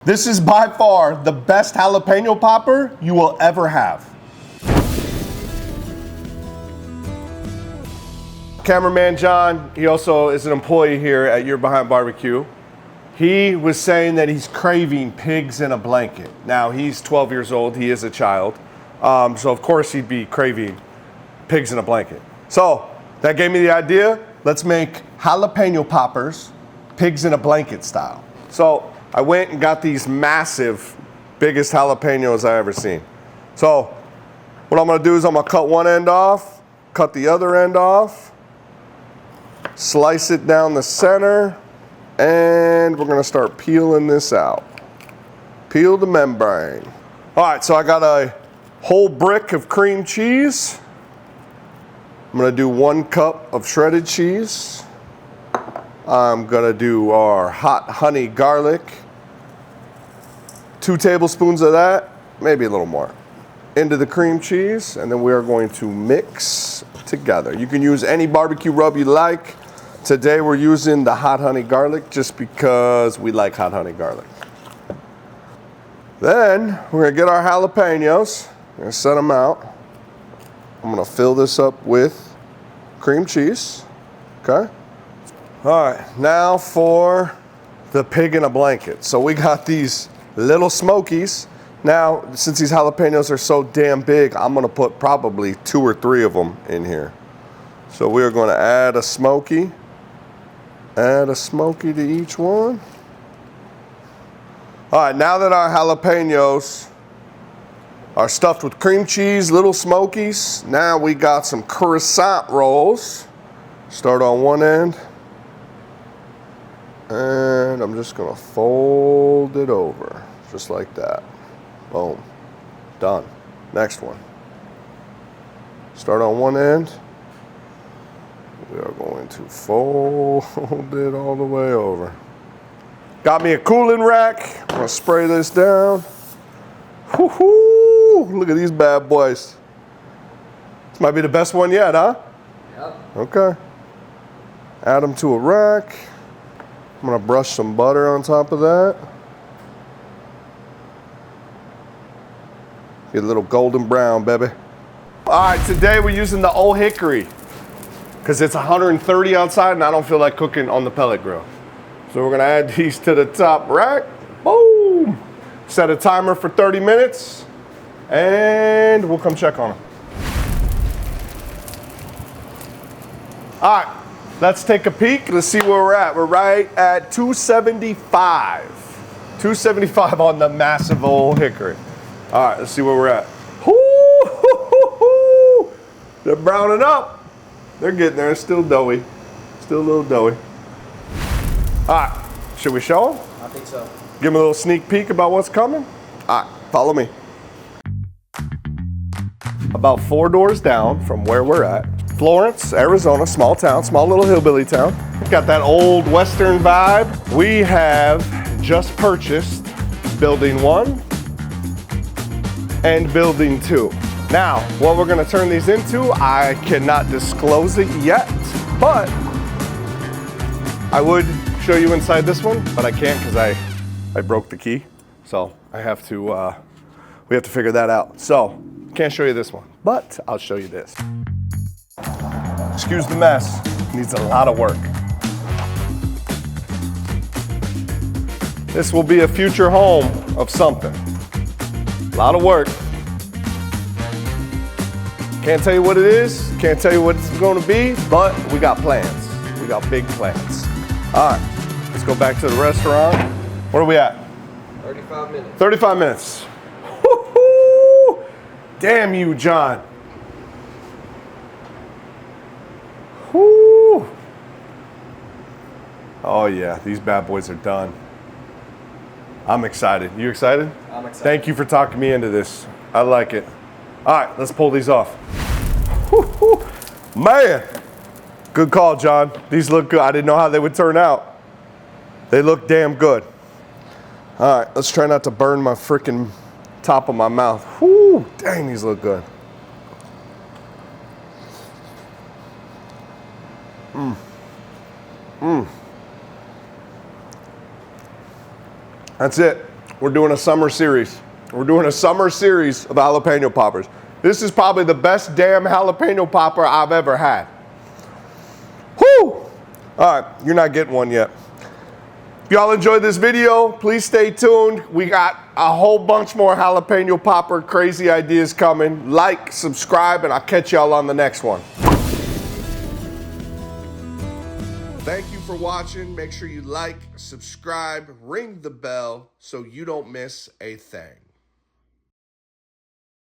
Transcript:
This is by far the best jalapeno popper you will ever have. Cameraman John, he also is an employee here at Your Behind BBQ. He was saying that he's craving pigs in a blanket. Now, he's 12 years old, he is a child. So of course he'd be craving pigs in a blanket. So that gave me the idea, let's make jalapeno poppers, pigs in a blanket style. So I went and got these massive, biggest jalapenos I ever seen. So what I'm gonna do is I'm gonna cut one end off, cut the other end off, slice it down the center, and we're gonna start peeling this out. Peel the membrane. All right, so I got a whole brick of cream cheese. I'm gonna do 1 cup of shredded cheese. I'm gonna do our hot honey garlic. 2 tablespoons of that, maybe a little more, into the cream cheese, and then we are going to mix together. You can use any barbecue rub you like. Today we're using the hot honey garlic just because we like hot honey garlic. Then we're gonna get our jalapenos, we're gonna set them out. I'm gonna fill this up with cream cheese, okay? All right, now for the pig in a blanket. So we got these little smokies. Now, since these jalapenos are so damn big, I'm gonna put probably 2 or 3 of them in here. So we're gonna add a smoky to each one. All right, now that our jalapenos are stuffed with cream cheese, little smokies, now we got some croissant rolls. Start on one end, and I'm just gonna fold it over, just like that. Boom, done. Next one. Start on one end. We are going to fold it all the way over. Got me a cooling rack. I'm gonna spray this down. Woo-hoo! Look at these bad boys. This might be the best one yet, huh? Yep. Okay. Add them to a rack. I'm gonna brush some butter on top of that. Get a little golden brown, baby. All right, today we're using the old hickory because it's 130 outside and I don't feel like cooking on the pellet grill. So we're gonna add these to the top rack. Boom! Set a timer for 30 minutes and we'll come check on them. All right, let's take a peek. Let's see where we're at. We're right at 275. 275 on the massive old hickory. All right, let's see where we're at. Hoo-hoo-hoo-hoo. They're browning up. They're getting there, still doughy. Still a little doughy. All right, should we show them? I think so. Give them a little sneak peek about what's coming? All right, follow me. About 4 doors down from where we're at, Florence, Arizona, small town, small little hillbilly town. Got that old Western vibe. We have just purchased building 1 and building 2. Now, what we're gonna turn these into, I cannot disclose it yet, but I would show you inside this one, but I can't because I broke the key. So I have to, we have to figure that out. So, can't show you this one, but I'll show you this. Excuse the mess, needs a lot of work. This will be a future home of something. A lot of work. Can't tell you what it is, can't tell you what it's gonna be, but we got plans. We got big plans. All right, let's go back to the restaurant. Where are we at? 35 minutes. 35 minutes. Woo-hoo! Damn you, John. Woo! Oh yeah, these bad boys are done. I'm excited. You excited? I'm excited. Thank you for talking me into this. I like it. All right, let's pull these off. Woo-hoo. Man, good call, John. These look good. I didn't know how they would turn out. They look damn good. All right, let's try not to burn my freaking top of my mouth. Whoo, dang, these look good. That's it. we're doing a summer series. We're doing a summer series of jalapeno poppers. This is probably the best damn jalapeno popper I've ever had. Whoo! All right, you're not getting one yet. If y'all enjoyed this video, please stay tuned. We got a whole bunch more jalapeno popper crazy ideas coming. Like, subscribe, and I'll catch y'all on the next one. Thank you for watching. Make sure you like, subscribe, ring the bell so you don't miss a thing.